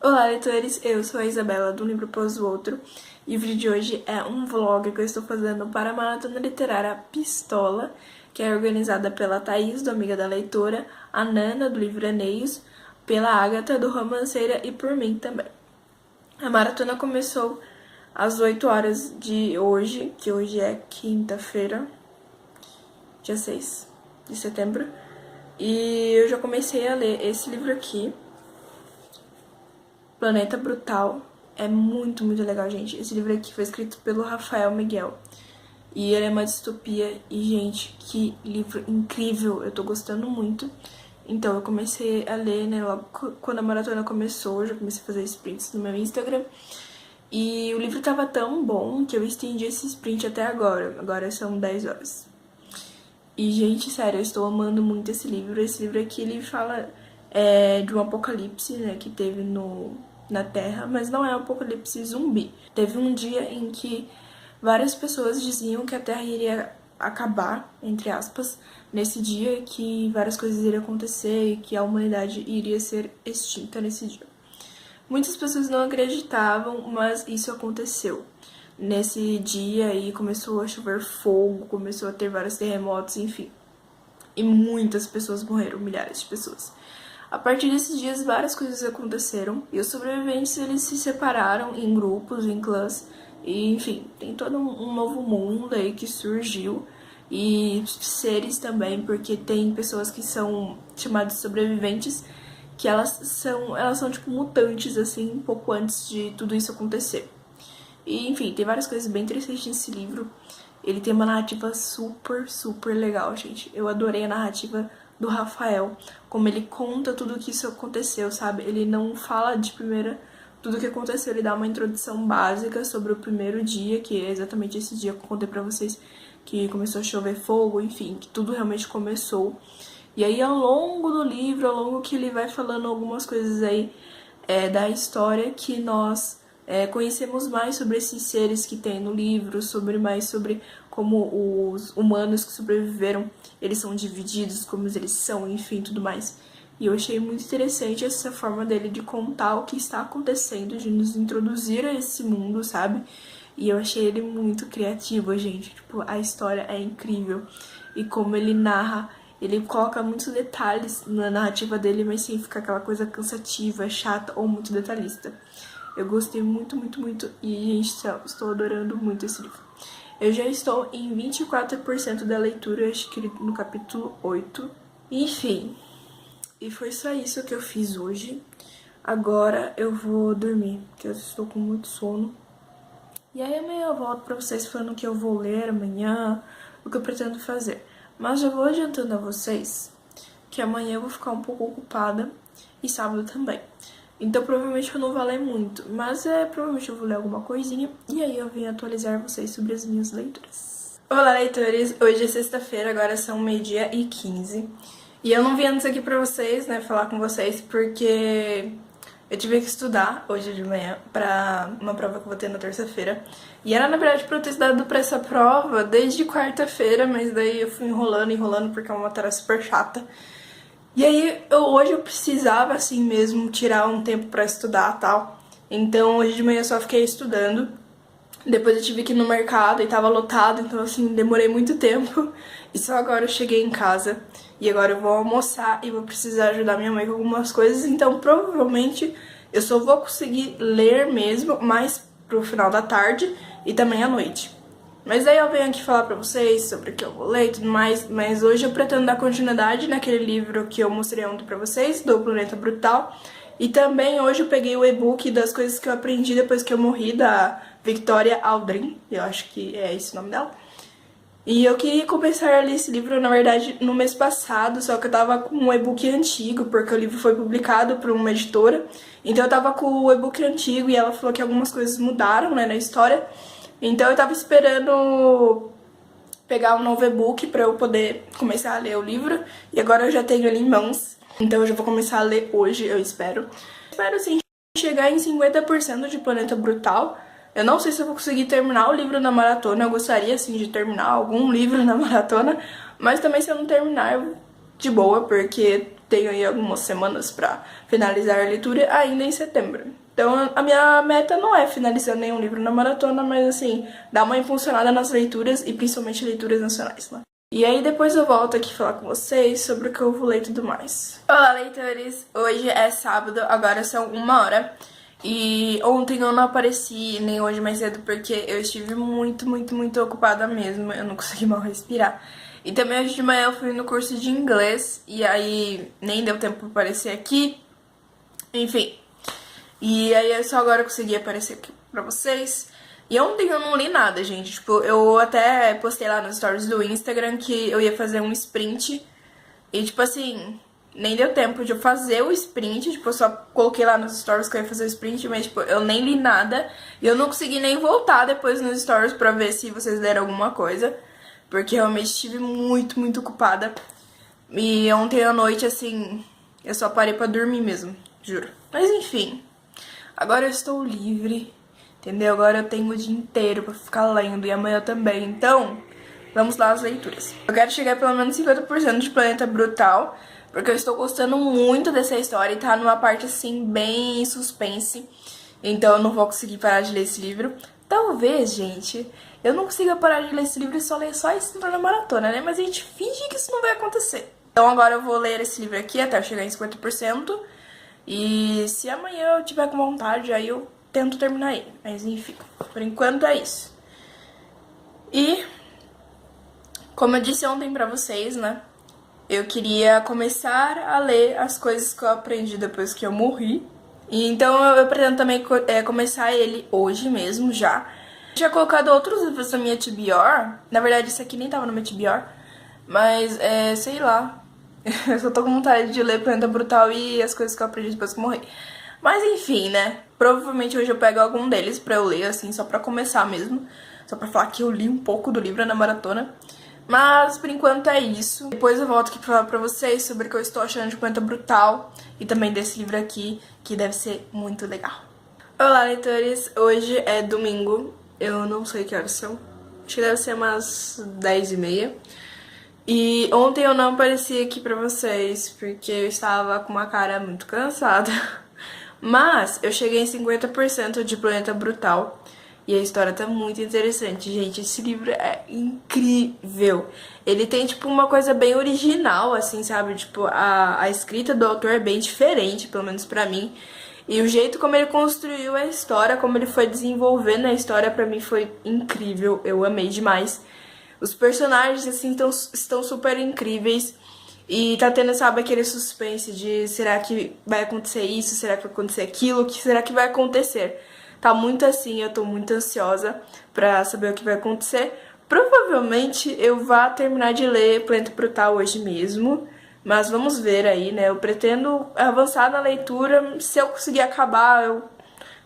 Olá, leitores! Eu sou a Isabela, do Livro Após o Outro, e o vídeo de hoje é um vlog que eu estou fazendo para a Maratona Literária Pistola, que é organizada pela Thaís, do Amiga da Leitora, a Nana, do Livro Aneios, pela Ágata, do Romanceira, e por mim também. A maratona começou às 8 horas de hoje, que hoje é quinta-feira, dia 6 de setembro, e eu já comecei a ler esse livro aqui, Planeta Brutal. É muito legal, gente. Esse livro aqui foi escrito pelo Rafael Miguel. E ele é uma distopia. E, gente, que livro incrível. Eu tô gostando muito. Então, eu comecei a ler, né, logo quando a maratona começou. Eu já comecei a fazer sprints no meu Instagram. E o livro tava tão bom que eu estendi esse sprint até agora. Agora são 10 horas. E, gente, sério, eu estou amando muito esse livro. Esse livro aqui, ele fala de um apocalipse, né, que teve na Terra, mas não é um apocalipse zumbi. Teve um dia em que várias pessoas diziam que a Terra iria acabar, entre aspas, nesse dia, que várias coisas iriam acontecer e que a humanidade iria ser extinta nesse dia. Muitas pessoas não acreditavam, mas isso aconteceu. Nesse dia aí começou a chover fogo, começou a ter vários terremotos, enfim. E muitas pessoas morreram, milhares de pessoas. A partir desses dias, várias coisas aconteceram e os sobreviventes eles se separaram em grupos, em clãs, e enfim, tem todo um novo mundo aí que surgiu e seres também, porque tem pessoas que são chamadas de sobreviventes, que elas são tipo mutantes, assim, um pouco antes de tudo isso acontecer. E enfim, tem várias coisas bem interessantes nesse livro. Ele tem uma narrativa super legal, gente. Eu adorei a narrativa do Rafael, como ele conta tudo que isso aconteceu, sabe? Ele não fala de primeira tudo que aconteceu, ele dá uma introdução básica sobre o primeiro dia, que é exatamente esse dia que eu contei pra vocês, que começou a chover fogo, enfim, que tudo realmente começou. E aí, ao longo do livro, ao longo que ele vai falando algumas coisas aí da história, que nós conhecemos mais sobre esses seres que tem no livro, sobre como os humanos que sobreviveram, eles são divididos, como eles são, enfim, tudo mais. E eu achei muito interessante essa forma dele de contar o que está acontecendo, de nos introduzir a esse mundo, sabe? E eu achei ele muito criativo, gente. Tipo, a história é incrível. E como ele narra, ele coloca muitos detalhes na narrativa dele, mas sem ficar aquela coisa cansativa, chata ou muito detalhista. Eu gostei muito e, gente, estou adorando muito esse livro. Eu já estou em 24% da leitura, acho que no capítulo 8. Enfim, e foi só isso que eu fiz hoje. Agora eu vou dormir, porque eu estou com muito sono. E aí amanhã eu volto pra vocês falando o que eu vou ler amanhã, o que eu pretendo fazer. Mas já vou adiantando a vocês que amanhã eu vou ficar um pouco ocupada e sábado também. Então provavelmente eu não vou ler muito, mas provavelmente eu vou ler alguma coisinha e aí eu venho atualizar vocês sobre as minhas leituras. Olá, leitores! Hoje é sexta-feira, agora são 12h15. E eu não vim antes aqui pra vocês, né, falar com vocês, porque eu tive que estudar hoje de manhã pra uma prova que eu vou ter na terça-feira. E era, na verdade, pra eu ter estudado pra essa prova desde quarta-feira, mas daí eu fui enrolando, porque é uma matéria super chata. E aí, hoje eu precisava, assim mesmo, tirar um tempo pra estudar e tal. Então, hoje de manhã eu só fiquei estudando. Depois eu tive que ir no mercado e tava lotado, então, assim, demorei muito tempo. E só agora eu cheguei em casa. E agora eu vou almoçar e vou precisar ajudar minha mãe com algumas coisas. Então, provavelmente, eu só vou conseguir ler mesmo mais pro final da tarde e também à noite. Mas daí eu venho aqui falar pra vocês sobre o que eu vou ler e tudo mais, mas hoje eu pretendo dar continuidade naquele livro que eu mostrei ontem pra vocês, do Planeta Brutal. E também hoje eu peguei o e-book das coisas que eu aprendi depois que eu morri, da Victoria Aldrin, eu acho que é esse o nome dela. E eu queria começar a ler esse livro, na verdade, no mês passado, só que eu tava com um e-book antigo, porque o livro foi publicado por uma editora. Então eu tava com o e-book antigo e ela falou que algumas coisas mudaram, né, na história. Então eu tava esperando pegar um novo e-book pra eu poder começar a ler o livro. E agora eu já tenho ele em mãos. Então eu já vou começar a ler hoje, eu espero. Espero, sim, chegar em 50% de Planeta Brutal. Eu não sei se eu vou conseguir terminar o livro na maratona. Eu gostaria, sim, de terminar algum livro na maratona. Mas também, se eu não terminar, eu de boa, porque tenho aí algumas semanas pra finalizar a leitura ainda em setembro. Então a minha meta não é finalizar nenhum livro na maratona, mas assim, dar uma impulsionada nas leituras e principalmente leituras nacionais, né? E aí depois eu volto aqui falar com vocês sobre o que eu vou ler e tudo mais. Olá, leitores! Hoje é sábado, agora são 1h. E ontem eu não apareci, nem hoje mais cedo, porque eu estive muito ocupada mesmo. Eu não consegui mal respirar. E também hoje de manhã eu fui no curso de inglês, e aí nem deu tempo pra aparecer aqui. Enfim. E aí eu só agora consegui aparecer aqui pra vocês. E ontem eu não li nada, gente. Tipo, eu até postei lá nos stories do Instagram que eu ia fazer um sprint. E tipo assim, nem deu tempo de eu fazer o sprint. Tipo, eu só coloquei lá nos stories que eu ia fazer o sprint, mas tipo, eu nem li nada. E eu não consegui nem voltar depois nos stories pra ver se vocês leram alguma coisa. Porque realmente estive muito ocupada. E ontem à noite, assim, eu só parei pra dormir mesmo, juro. Mas enfim, agora eu estou livre, entendeu? Agora eu tenho o dia inteiro pra ficar lendo e amanhã também. Então, vamos lá às leituras. Eu quero chegar a pelo menos 50% de Planeta Brutal, porque eu estou gostando muito dessa história e tá numa parte, assim, bem suspense. Então eu não vou conseguir parar de ler esse livro. Talvez, gente, eu não consiga parar de ler esse livro e só ler só esse livro na maratona, né? Mas a gente finge que isso não vai acontecer. Então agora eu vou ler esse livro aqui até eu chegar em 50%. E se amanhã eu tiver com vontade, aí eu tento terminar ele. Mas enfim, por enquanto é isso. E, como eu disse ontem pra vocês, né? Eu queria começar a ler as coisas que eu aprendi depois que eu morri. E então eu pretendo também começar ele hoje mesmo, já. Eu tinha colocado outros livros na minha TBR. Na verdade, esse aqui nem tava no meu TBR. Mas, sei lá. Eu só tô com vontade de ler Planeta Brutal e as coisas que eu aprendi depois que eu morri. Mas enfim, né? Provavelmente hoje eu pego algum deles pra eu ler, assim, só pra começar mesmo. Só pra falar que eu li um pouco do livro na maratona. Mas, por enquanto, é isso. Depois eu volto aqui pra falar pra vocês sobre o que eu estou achando de Planeta Brutal. E também desse livro aqui, que deve ser muito legal. Olá, leitores! Hoje é domingo. Eu não sei que horas são. Acho que deve ser umas 10h30. E ontem eu não apareci aqui pra vocês, porque eu estava com uma cara muito cansada. Mas eu cheguei em 50% de Planeta Brutal. E a história tá muito interessante, gente. Esse livro é incrível. Ele tem, tipo, uma coisa bem original, assim, sabe? Tipo, a escrita do autor é bem diferente, pelo menos pra mim. E o jeito como ele construiu a história, como ele foi desenvolvendo a história, pra mim foi incrível. Eu amei demais. Os personagens, assim, estão super incríveis. E tá tendo, sabe, aquele suspense de será que vai acontecer isso? Será que vai acontecer aquilo? O que será que vai acontecer? Tá muito assim, eu tô muito ansiosa pra saber o que vai acontecer. Provavelmente eu vá terminar de ler Planeta Brutal hoje mesmo. Mas vamos ver aí, né? Eu pretendo avançar na leitura. Se eu conseguir acabar, eu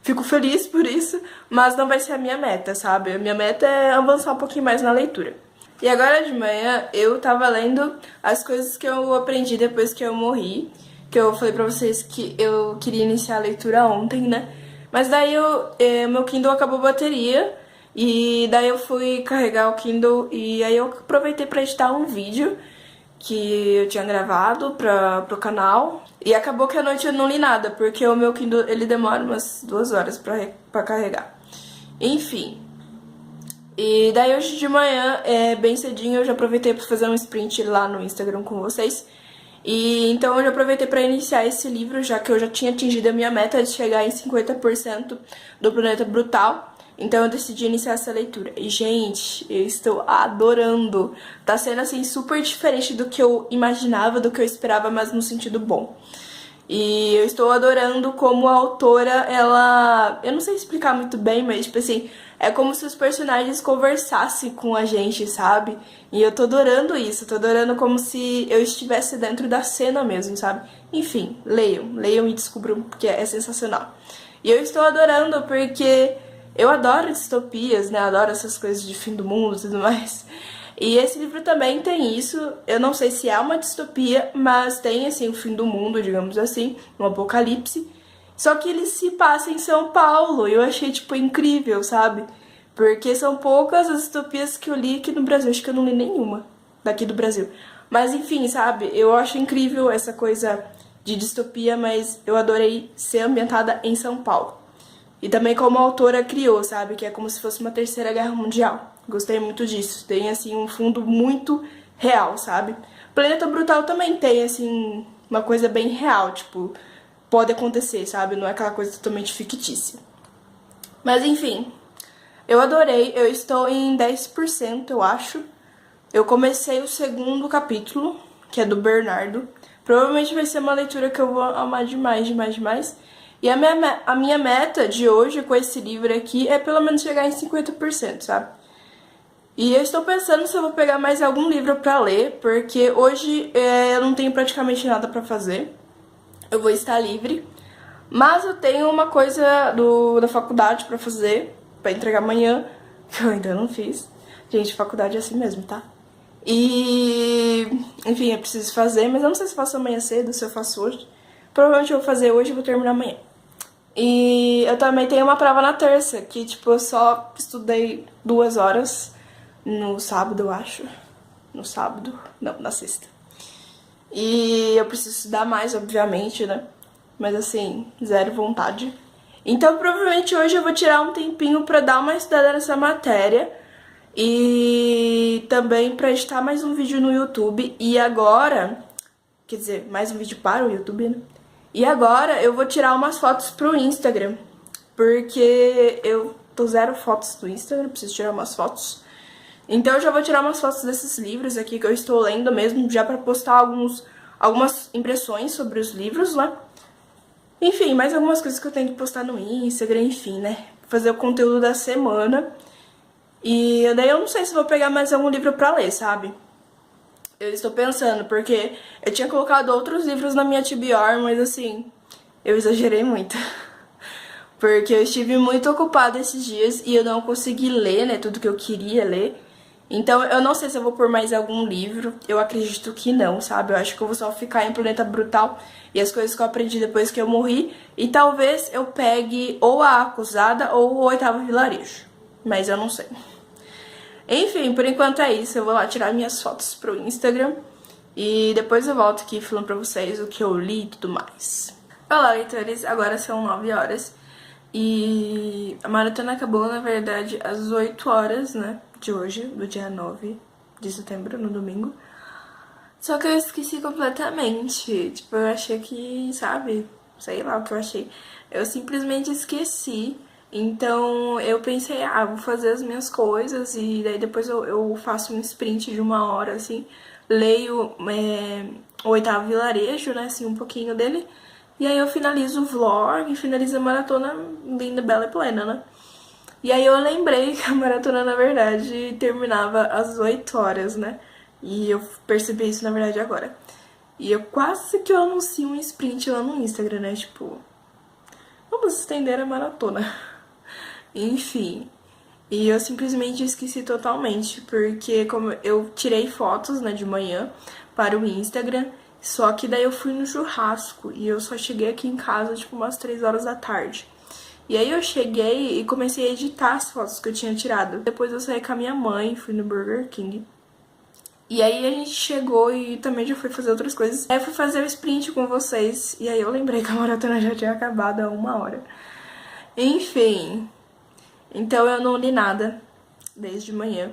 fico feliz por isso. Mas não vai ser a minha meta, sabe? A minha meta é avançar um pouquinho mais na leitura. E agora de manhã eu tava lendo as coisas que eu aprendi depois que eu morri. Que eu falei pra vocês que eu queria iniciar a leitura ontem, né? Mas daí meu Kindle acabou a bateria. E daí eu fui carregar o Kindle e aí eu aproveitei pra editar um vídeo que eu tinha gravado pro canal. E acabou que à noite eu não li nada, porque o meu Kindle ele demora umas 2 horas pra carregar. Enfim. E daí hoje de manhã, bem cedinho, eu já aproveitei pra fazer um sprint lá no Instagram com vocês. E então eu já aproveitei pra iniciar esse livro, já que eu já tinha atingido a minha meta de chegar em 50% do Planeta Brutal. Então eu decidi iniciar essa leitura. E, gente, eu estou adorando. Tá sendo, assim, super diferente do que eu imaginava, do que eu esperava, mas no sentido bom. E eu estou adorando como a autora, ela... Eu não sei explicar muito bem, mas, tipo assim, é como se os personagens conversassem com a gente, sabe? E eu tô adorando isso, tô adorando como se eu estivesse dentro da cena mesmo, sabe? Enfim, leiam e descubram, porque é sensacional. E eu estou adorando porque eu adoro distopias, né? Adoro essas coisas de fim do mundo e tudo mais. E esse livro também tem isso, eu não sei se é uma distopia, mas tem, assim, o fim do mundo, digamos assim, um apocalipse. Só que ele se passa em São Paulo, e eu achei, tipo, incrível, sabe? Porque são poucas as distopias que eu li aqui no Brasil, acho que eu não li nenhuma daqui do Brasil. Mas enfim, sabe? Eu acho incrível essa coisa de distopia, mas eu adorei ser ambientada em São Paulo. E também como a autora criou, sabe? Que é como se fosse uma terceira guerra mundial. Gostei muito disso. Tem, assim, um fundo muito real, sabe? Planeta Brutal também tem, assim, uma coisa bem real, tipo, pode acontecer, sabe? Não é aquela coisa totalmente fictícia. Mas enfim, eu adorei. Eu estou em 10%, eu acho. Eu comecei o segundo capítulo, que é do Bernardo. Provavelmente vai ser uma leitura que eu vou amar demais, demais, demais. E a minha meta de hoje com esse livro aqui é pelo menos chegar em 50%, sabe? E eu estou pensando se eu vou pegar mais algum livro pra ler, porque hoje eu não tenho praticamente nada pra fazer. Eu vou estar livre. Mas eu tenho uma coisa da faculdade pra fazer, pra entregar amanhã, que eu ainda não fiz. Gente, faculdade é assim mesmo, tá? E, enfim, eu preciso fazer, mas eu não sei se eu faço amanhã cedo, se eu faço hoje. Provavelmente eu vou fazer hoje e vou terminar amanhã. E eu também tenho uma prova na terça, que, tipo, eu só estudei 2 horas no sábado, eu acho. No sábado? Não, na sexta. E eu preciso estudar mais, obviamente, né? Mas, assim, zero vontade. Então, provavelmente hoje eu vou tirar um tempinho pra dar uma estudada nessa matéria. E também pra editar mais um vídeo no YouTube. E agora, quer dizer, mais um vídeo para o YouTube, né? E agora eu vou tirar umas fotos pro Instagram. Porque eu tô zero fotos do Instagram, preciso tirar umas fotos. Então eu já vou tirar umas fotos desses livros aqui que eu estou lendo mesmo, já pra postar algumas impressões sobre os livros, né? Enfim, mais algumas coisas que eu tenho que postar no Instagram, enfim, né? Fazer o conteúdo da semana. E daí eu não sei se vou pegar mais algum livro pra ler, sabe? Eu estou pensando, porque eu tinha colocado outros livros na minha TBR, mas assim, eu exagerei muito. Porque eu estive muito ocupada esses dias e eu não consegui ler, né, tudo que eu queria ler. Então eu não sei se eu vou pôr mais algum livro, eu acredito que não, sabe? Eu acho que eu vou só ficar em Planeta Brutal e as coisas que eu aprendi depois que eu morri. E talvez eu pegue ou A Acusada ou o Oitavo Vilarejo, mas eu não sei. Enfim, por enquanto é isso, eu vou lá tirar minhas fotos pro Instagram e depois eu volto aqui falando pra vocês o que eu li e tudo mais. Olá, leitores, agora são 9 horas e a maratona acabou, na verdade, às 8 horas, né, de hoje, do dia 9 de setembro, no domingo. Só que eu esqueci completamente, tipo, eu achei que, sabe, sei lá o que eu achei. Eu simplesmente esqueci. Então eu pensei, vou fazer as minhas coisas e daí depois eu faço um sprint de 1 hora, assim, leio o Oitavo Vilarejo, né, assim, um pouquinho dele, e aí eu finalizo o vlog, finalizo a maratona linda, bela e plena, né. E aí eu lembrei que a maratona, na verdade, terminava às 8 horas, né, e eu percebi isso, na verdade, agora. E eu quase que eu anuncio um sprint lá no Instagram, né, tipo, vamos estender a maratona. Enfim, e eu simplesmente esqueci totalmente, porque como eu tirei fotos, né, de manhã para o Instagram, só que daí eu fui no churrasco e eu só cheguei aqui em casa, tipo, umas 3 horas da tarde. E aí eu cheguei e comecei a editar as fotos que eu tinha tirado. Depois eu saí com a minha mãe, fui no Burger King. E aí a gente chegou e também já foi fazer outras coisas. Aí eu fui fazer o sprint com vocês, e aí eu lembrei que a maratona já tinha acabado há 1 hora. Enfim... Então eu não li nada desde manhã,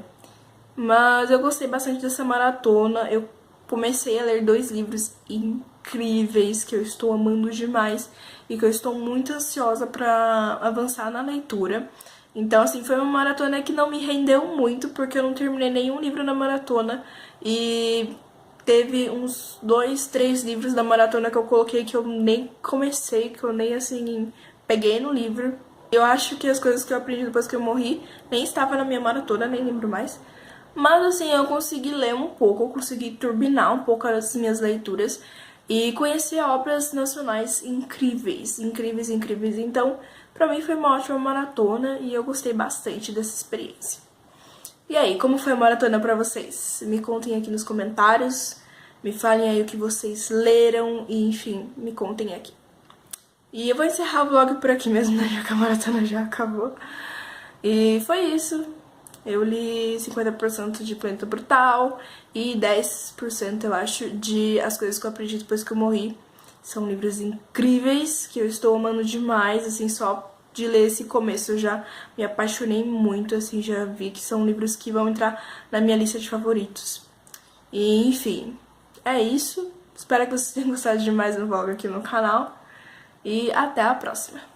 mas eu gostei bastante dessa maratona. Eu comecei a ler 2 livros incríveis que eu estou amando demais e que eu estou muito ansiosa pra avançar na leitura. Então, assim, foi uma maratona que não me rendeu muito, porque eu não terminei nenhum livro na maratona e teve uns 2, 3 livros da maratona que eu coloquei que eu nem comecei, que eu nem, assim, peguei no livro. Eu acho que as coisas que eu aprendi depois que eu morri nem estavam na minha maratona, nem lembro mais. Mas assim, eu consegui ler um pouco, eu consegui turbinar um pouco as minhas leituras e conhecer obras nacionais incríveis, incríveis, incríveis. Então, pra mim foi uma ótima maratona e eu gostei bastante dessa experiência. E aí, como foi a maratona pra vocês? Me contem aqui nos comentários, me falem aí o que vocês leram e enfim, me contem aqui. E eu vou encerrar o vlog por aqui mesmo, né, já que a maratona já acabou. E foi isso. Eu li 50% de Planeta Brutal e 10%, eu acho, de As Coisas que eu Aprendi Depois que eu Morri. São livros incríveis, que eu estou amando demais, assim, só de ler esse começo eu já me apaixonei muito, assim, já vi que são livros que vão entrar na minha lista de favoritos. E, enfim, é isso. Espero que vocês tenham gostado de mais um vlog aqui no canal. E até a próxima.